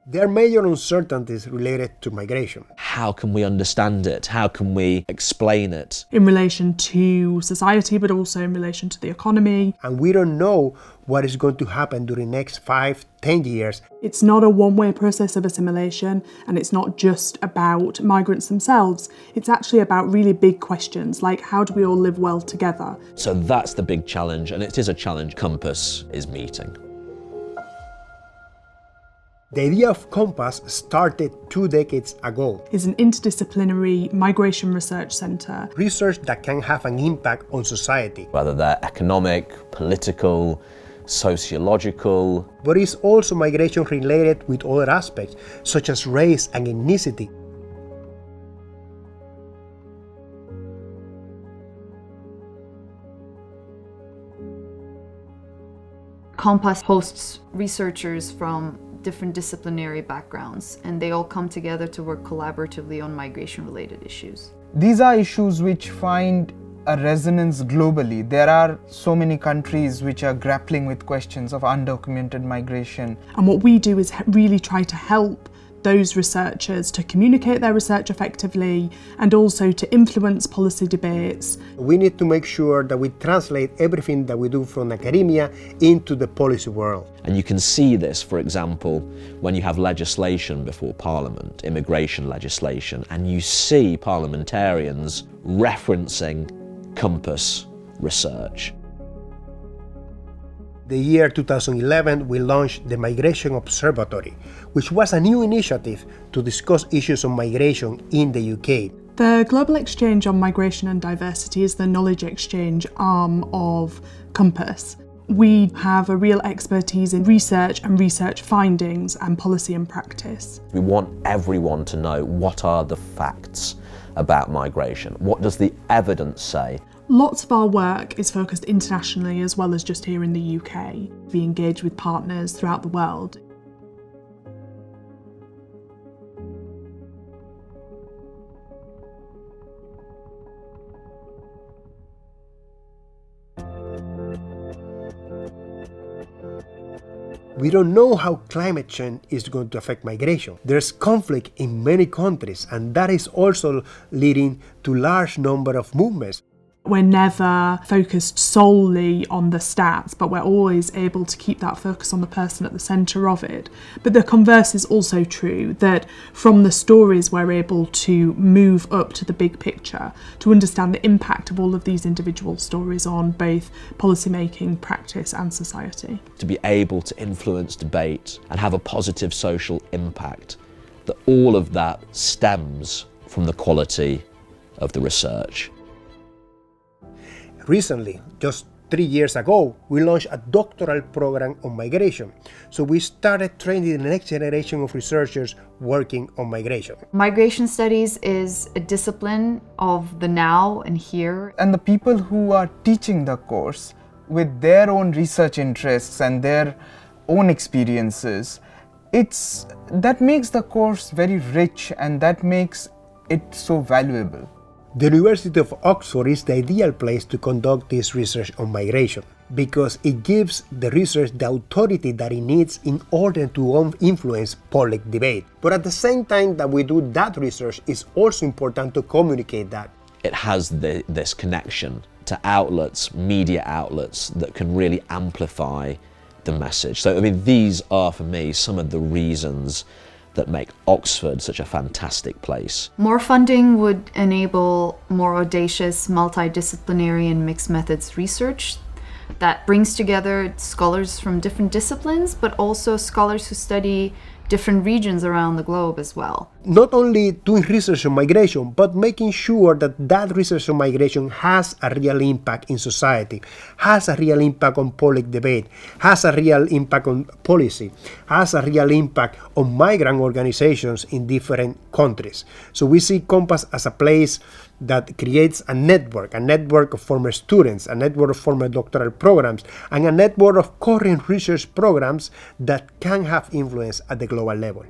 There are major uncertainties related to migration. How can we understand it? How can we explain it? In relation to society, but also in relation to the economy. And we don't know what is going to happen during the next 5-10 years. It's not a one-way process of assimilation, and it's not just about migrants themselves. It's actually about really big questions, like how do we all live well together? So that's the big challenge, and it is a challenge COMPAS is meeting. The idea of COMPAS started 2 decades ago. It's an interdisciplinary migration research centre. Research that can have an impact on society. Whether they're economic, political, sociological. But it's also migration related with other aspects, such as race and ethnicity. COMPAS hosts researchers from different disciplinary backgrounds, and they all come together to work collaboratively on migration-related issues. These are issues which find a resonance globally. There are so many countries which are grappling with questions of undocumented migration. And what we do is really try to help those researchers to communicate their research effectively and also to influence policy debates. We need to make sure that we translate everything that we do from academia into the policy world. And you can see this, for example, when you have legislation before Parliament, immigration legislation, and you see parliamentarians referencing COMPAS research. The year 2011, we launched the Migration Observatory, which was a new initiative to discuss issues on migration in the UK. The Global Exchange on Migration and Diversity is the knowledge exchange arm of COMPAS. We have a real expertise in research and research findings and policy and practice. We want everyone to know what are the facts about migration. What does the evidence say? Lots of our work is focused internationally as well as just here in the UK. We engage with partners throughout the world. We don't know how climate change is going to affect migration. There's conflict in many countries, and that is also leading to large number of movements. We're never focused solely on the stats, but we're always able to keep that focus on the person at the centre of it. But the converse is also true, that from the stories we're able to move up to the big picture, to understand the impact of all of these individual stories on both policymaking, practice and society. To be able to influence debate and have a positive social impact, that all of that stems from the quality of the research. Recently, just 3 years ago, we launched a doctoral program on migration. So we started training the next generation of researchers working on migration. Migration studies is a discipline of the now and here. And the people who are teaching the course with their own research interests and their own experiences, that makes the course very rich, and that makes it so valuable. The University of Oxford is the ideal place to conduct this research on migration because it gives the research the authority that it needs in order to influence public debate. But at the same time that we do that research, it's also important to communicate that. It has this connection to outlets, media outlets, that can really amplify the message. So, I mean, these are, for me, some of the reasons that make Oxford such a fantastic place. More funding would enable more audacious, multidisciplinary and mixed methods research that brings together scholars from different disciplines, but also scholars who study different regions around the globe as well. Not only doing research on migration, but making sure that that research on migration has a real impact in society, has a real impact on public debate, has a real impact on policy, has a real impact on migrant organizations in different countries. So we see COMPAS as a place that creates a network of former students, a network of former doctoral programs, and a network of current research programs that can have influence at the global level.